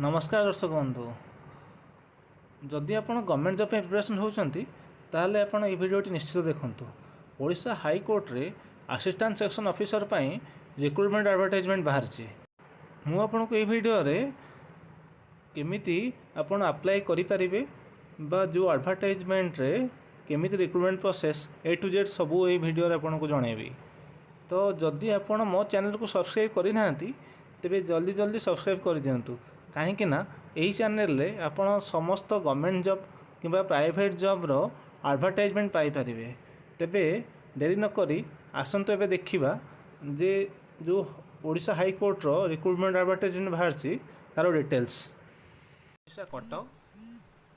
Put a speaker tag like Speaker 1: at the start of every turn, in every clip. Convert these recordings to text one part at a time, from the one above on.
Speaker 1: नमस्कार दर्शक बंधु जदि आप गवर्नमेंट जॉब प्रिपरेशन होती ताहले आपण ये भिडियोटी निश्चित देखूँ। ओडिशा हाईकोर्ट रे असिस्टेंट सेक्शन ऑफिसर पाई रिक्रुटमेंट एडवर्टाइजमेंट बाहर मु आपन को ये भिडियो रे केमिति आपण अप्लाई करि परिबे बा जो एडवर्टाइजमेंट रे केमिति recruitment process A to Z सबू ये भिडियो रे आपण को जणेबी। तो जदि आपण मो चैनल को सब्सक्राइब करि नांती तेबे जल्दी जल्दी सब्सक्राइब कर दियंतु कहीं ना यही चैनल रे आपण समस्त गवर्नमेंट जॉब किंबा प्राइवेट जॉब रो एडवर्टाइजमेंट पाई परिबे। तेबे देरी न करी आसंतु एबे देखिबा जे जो ओडिशा हाई कोर्ट रो रिक्रुटमेंट एडवर्टाइजमेंट बाहर तार डिटेल्स। ओडिशा कटक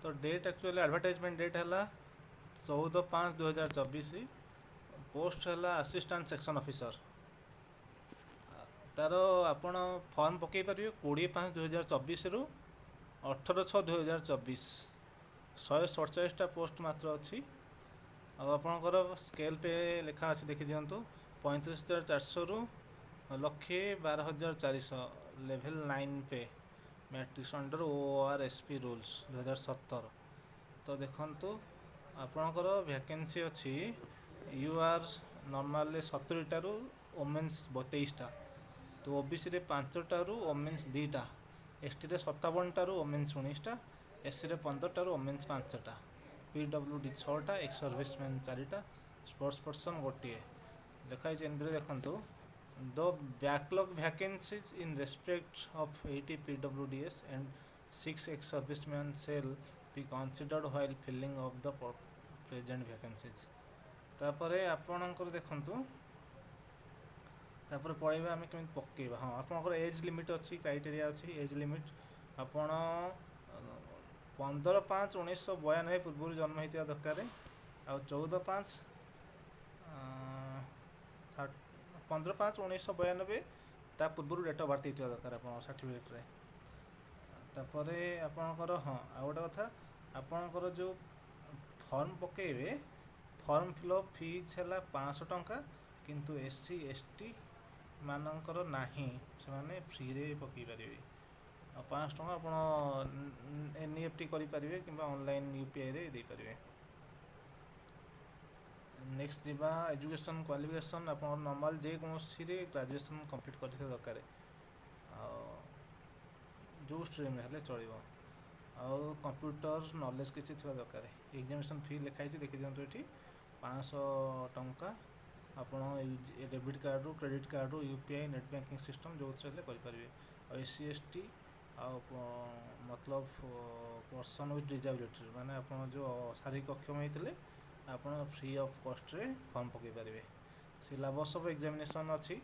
Speaker 1: तो डेट एक्चुअली एडवर्टाइजमेंट डेट है 14/5/2024। पोस्ट है असिस्टेंट सेक्शन ऑफिसर। तार आपण फॉर्म पकई पारे 20/5/2024 रु 18/6/2024। 147टा पोस्ट मात्र अच्छी। आपणकर स्केल पे लिखा अच्छे देखी दिंतु 35,400 रु 1,12,400 लेवल 9 पे मैट्रिक्स अंडर ORSP रूल्स 2017। तो देखंतु आपणकर वैकेंसी अच्छी UR नॉर्मल 70टा रु वोमेन्स 22टा। तो ओबीसी रे 5टा रु वोमेन्स 2टा। एसटी रे 57टा रु वोमेन्स 19टा। एससी रे 15टा रु वोमेन्स 5टा। PWD 6टा। एक्स सर्विसमैन 4टा। स्पोर्ट्स पर्सन 1 लिखाई एनबी देखंतु the backlog vacancies in respect of 80 PWDs and 6 ex serviceman shall be considered while filling of the present vacancies. तापरे आपणकर देखंतु तापर पढ़ा आम केमी पकेबा। हाँ आपंकर एज लिमिट अच्छी क्राइटेरिया अच्छी एज लिमिट आपण 15/5/1992 पूर्व जन्म होता दरकार। आ 15/5/1992 ता पूर्व डेट ऑफ बर्थ होता दरकार आप सर्टिफिकेट रे। तापर आपणकर हाँ आ गोटे कथा आपणकर जो फॉर्म पकेबे फॉर्म फिलअप फीस है 500 टंका किंतु SC ST मानकर नाही से माने फ्री रे पकई पारे। 500 टंका आप NEFT करें कि ऑनलाइन UPI रे दे पारे। नेक्स्ट जीवा एजुकेशन क्वालिफिकेशन आप नॉर्मल जेकोसी ग्रेजुएशन कंप्लीट कर दरकार जो स्ट्रीम हेल्ले चलो आउ कंप्यूटर नॉलेज किसी थी दरकार। एग्जामिनेशन फी लिखाई देखी दिंतु ये 500 टंका आपण डेबिट कार्ड रू क्रेडिट कार्ड रू UPI नेट बैंकिंग सिस्टम जो करेंगे। और SC ST मतलब पर्सन विथ डिजेबिलिटी माने आप जो शारीरिक अक्षम होते आप फ्री ऑफ कॉस्ट रे फॉर्म पकई पारे। सिलेबस ऑफ एग्जामिनेशन अच्छी।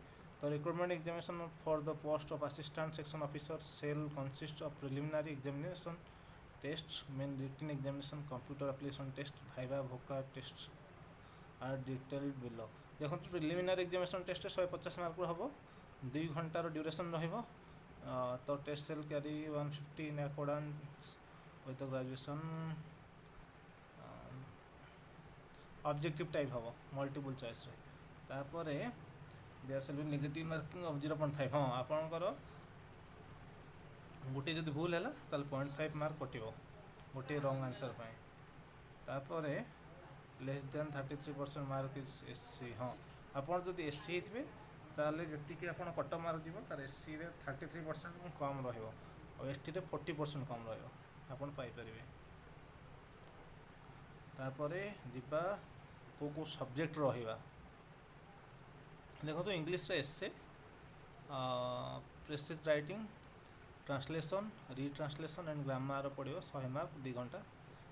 Speaker 1: तो recruitment examination for the post of assistant section officer shall consist of preliminary examination test main written examination computer application test viva voce test are detailed below. देखो preliminary examination test 150 mark हम 2 घंटार duration रहिबो। तो test shall carry 150 in accordance with graduation. Objective type हम multiple choice रे। तापर there shall be negative marking of 0.5। हाँ आपणकर गोटे जब भूल है ताल 0.5 मार्क कटिबो गोटे रॉन्ग आंसर पाए। तापर less than 33% mark is SC। हाँ आपड़ जब SC होते ताले जी आप कट मार्क जीव तार SC रे 33% कम रहिबो और ST रे 40% कम रहिबो आपन पाई परिबे। तापरे जीवा को सब्जेक्ट रहिबा देखो तो इंग्लिश रे essay precis writing translation retranslation and grammar पड़ो 100 मार्क 2 घंटा।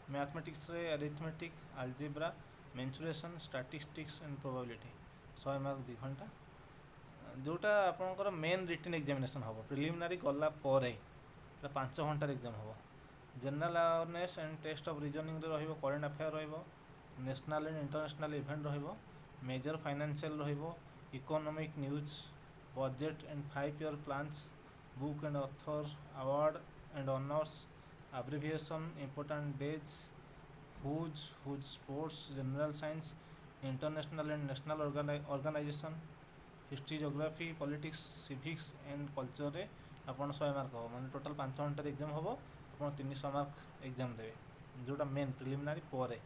Speaker 1: मैथमेटिक्स रे arithmetic algebra mensuration statistics and probability 100 mark 2 घंटा। जोटा आपंकर मेन रिटन एग्जामिनेशन हम प्रिलिमिनरी गला 5 घंटार एग्जाम हम। General awareness and test of reasoning रे current affair national and international event major financial economic news budget and 5 year plans book and author award and honours abbreviation important days whose sports general science international and national organization history geography politics civics and culture रे ଆପଣ 100 mark ହେବ, ମାନେ total 5 ଘଣ୍ଟାର exam ହେବ, ଆପଣ 300 mark exam ଦେବେ, ଯେଉଁଟା main preliminary ପରେ।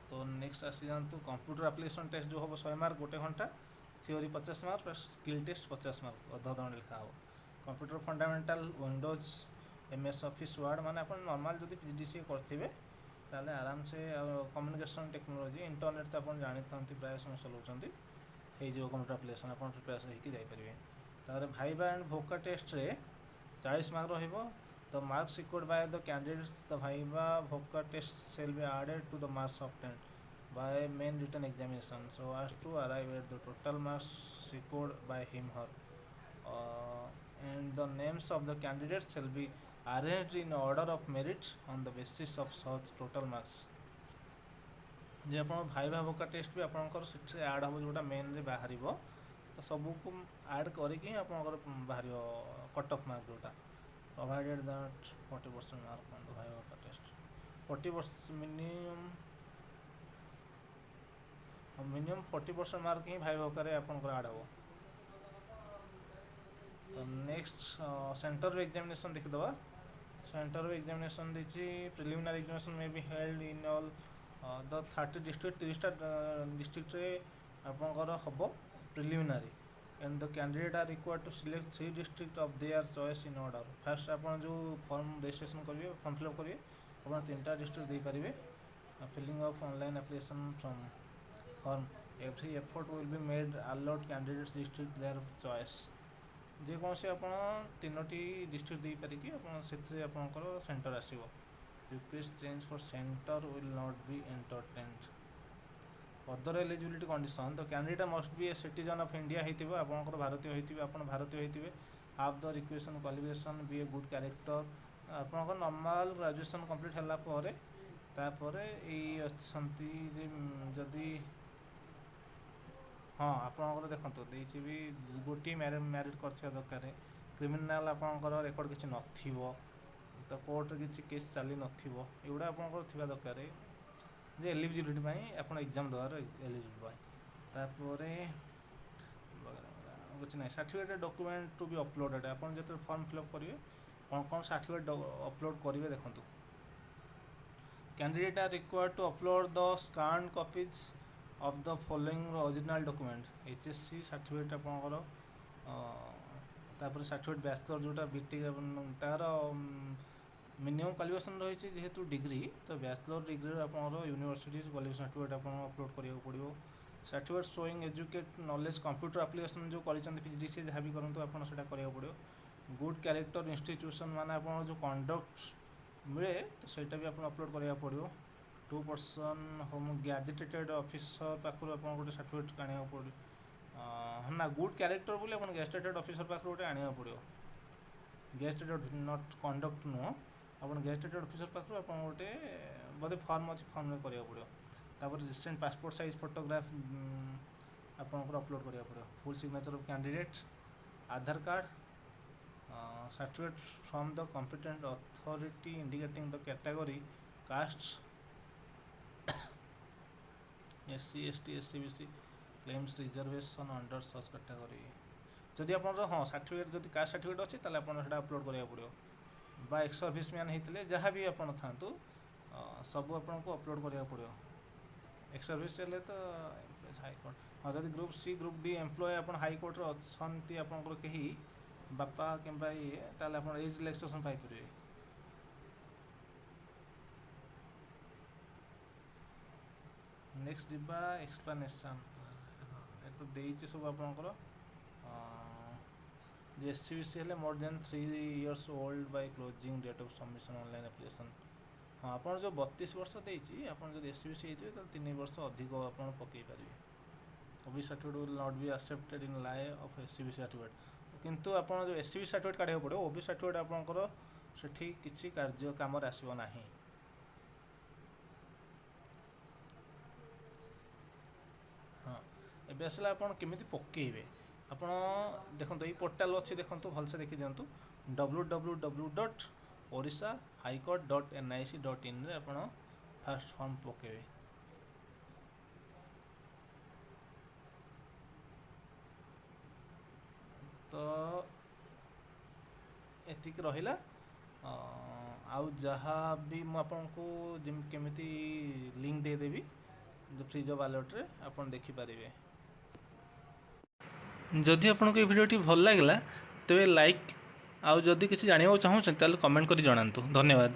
Speaker 1: ତ ନେକ୍ସଟ ଆସିଯାଆନ୍ତୁ କମ୍ପ୍ୟୁଟର ଆପ୍ଲିକେସନ୍ ଟେଷ୍ଟ ଯେଉଁ ହେବ 100 ମାର୍କ 1 ଘଣ୍ଟା, theory 50 mark, skill test 50 mark ଅଧ ଲେଖା ହେବ। Computer fundamental, windows, MS office word, ମାନେ ଆପଣ ନର୍ମାଲ୍ ଯଦି PGDCA କରିଥିବେ ତାହେଲେ ଆରାମସେ, କମ୍ୟୁନିକେସନ୍ ଟେକ୍ନୋଲୋଜି, ଇଣ୍ଟରନେଟ୍ ତ ଆପଣ ଜାଣିଥାନ୍ତି ପ୍ରାୟ ସମସ୍ତେ ଚଲାଉଛନ୍ତି, ହେଇଯିବ କମ୍ପ୍ୟୁଟର ଆପ୍ଲିକେସନ୍, ଆପଣ ପ୍ରିପାରେସନ୍ ହେଇକି ଯାଇପାରିବେ। ତାପରେ ଭାଇବା ଆଣ୍ଡ ଭୋକା ଟେଷ୍ଟରେ 40 ମାର୍କ ରହିବ। The marks secured by the candidates the viva voca test shall be added to the marks obtained by main written examination so as to arrive at the total marks secured by him her, and the names of the candidates shall be arranged in order of merit on the basis of such total marks। जे आप भाइवा voce test भी आपंकर से आड हम जोटा main रे बाहर तो सबको आड करके आपंकर बाहर कट ऑफ मार्क जोटा provided that 40% mark on the viva voca test, 40% minimum 40% mark ही भाइवा भोका रे आपंकर आड हम। तो नेक्स्ट सेंटर ऑफ एग्जामिनेशन देखिदवा। सेंटर ऑफ एग्जामिनेशन देखिए preliminary examination may be held in all the 30 district, 30टा डिस्ट्रिक्ट रे आपंकर हम preliminary, and the candidate are required to select 3 district of their choice in order. First आप जो form registration करेंगे, form fill up करेंगे, आप 3टा डिस्ट्रिक्ट दे पारे। Filling of online application from form, every effort will be made allot candidates district their choice. जेकोसी आप 3टी डिस्ट्रिक्ट दे पारिकी से आपंकर सेंटर आसो। Request change for centre will not be entertained. Other eligibility condition, the candidate must be a citizen of India होते, आपंकर भारतीय होते, आप भारतीय होते, have the requisite qualification, be a good character, आपंकर नॉर्मल ग्रेजुएशन कंप्लीट है तापर ये जदि हाँ आपंकर देखो देती भी गोटे मैरिड कर दरकार, क्रिमिनाल आपंकर रेकर्ड किसी नथिबो, तो कोर्ट किसी केस चली नगुड़ा आपंकर थिबा दरकार जे एलिजिबिलिटी आप एग्जाम देवार एलिजिबल। तापर कुछ ना certificate document to be uploaded, आप जो फॉर्म फिलअप करेंगे कौन कौन सर्टिफिकेट अपलोड करेंगे देखो। Candidate are required to upload the scan copies of the following original document, HSC certificate आपंकर, तापर सर्टिफिकेट बैचलर जोटा बीटेक तार मिनिमम क्वालिफिकेशन रही जेहेतु डिग्री, तो बैचलर डिग्री आपंकर यूनिवर्सिटी क्वालिफिकेशन सर्टिफिकेट आप अपलोड करा पड़ो। Certificate showing educate knowledge computer application जो कर PGDCA जहाँ भी करूँ आप करा पड़ो। गुड कैरेक्टर इंस्टीट्यूशन माने आप जो कंडक्ट मिले तो सहीटा भी आप अपलोड करा पड़ो। 2% होम गैजेटेड ऑफिसर पाखर आप गोटे सर्टिफिकेट आने पड़ो ना। गुड कैरेक्टर बोली आप गैजेटेड ऑफिसर पाखर गोटे आने पड़ो, गैजेटेड नॉट कंडक्ट नुह, आप गैजेटेड ऑफिसर पाखर आप गोटे बोधे फॉर्म अच्छी फॉर्म में करा पड़ो। तापर रिसेंट पासपोर्ट साइज फोटोग्राफ आपंकर अपलोड करा पड़ो। Full signature of candidate, Aadhaar card, certificate from the competent authority indicating the category, caste, SC ST SC BC claims reservation under such category. जदि आप हाँ सर्टिफिकेट जब कास्ट सर्टिफिकेट अच्छी ताले आप अपलोड करा पड़ो, बा एक्स सर्विस मैन होते जहाँ भी आप था सब आपको अपलोड करा पड़ो। एक्स सर्विस हेल्ले तो हाईकोर्ट, हाँ जब group C group D employ आप हाईकोर्ट अच्छा आपंकर कहीं बापा कि ये ताले आप एज रिलैक्सेशन पाइपर। नेक्स्ट जीवा एक्सप्लानेशन तो देती सब आपंकर SC BC हेल्ले more than 3 years old by closing date of submission online application. हाँ आप जो 32 वर्ष देती आप SC BC होते तो 3 वर्ष अधिक आप पकई पारे। OBC certificate will not be accepted in lie of SC BC certificate, किंतु आप जो SC BC सर्टिफिकेट काढ़ा पड़ो, OBC सर्टिफिकेट आपंकर सेठी किसी कार्य काम आसो ना। हाँ एबे आसला आप केमी पकईबे आप देखो ये पोर्टाल अच्छी देखो भलसे देखी दिंतु www.orishahighcourt.nic.in रे आप फास्ट फॉर्म पकेबे। ଏତିକି ରହିଲା। ଆଉ ଯାହା ବି ମୁଁ ଆପଣଙ୍କୁ କେମିତି ଲିଙ୍କ୍ ଦେଇଦେବି ଫ୍ରିଜ୍ ୱାଲେଟ୍ରେ ଆପଣ ଦେଖିପାରିବେ। ଯଦି ଆପଣଙ୍କୁ এই ଭିଡ଼ିଓଟି ଭଲ ଲାଗିଲା ତେବେ ଲାଇକ୍, ଆଉ ଯଦି କିଛି ଜାଣିବାକୁ ଚାହୁଁଛନ୍ତି ତାହେଲେ କମେଣ୍ଟ କରି ଜଣାନ୍ତୁ। ଧନ୍ୟବାଦ।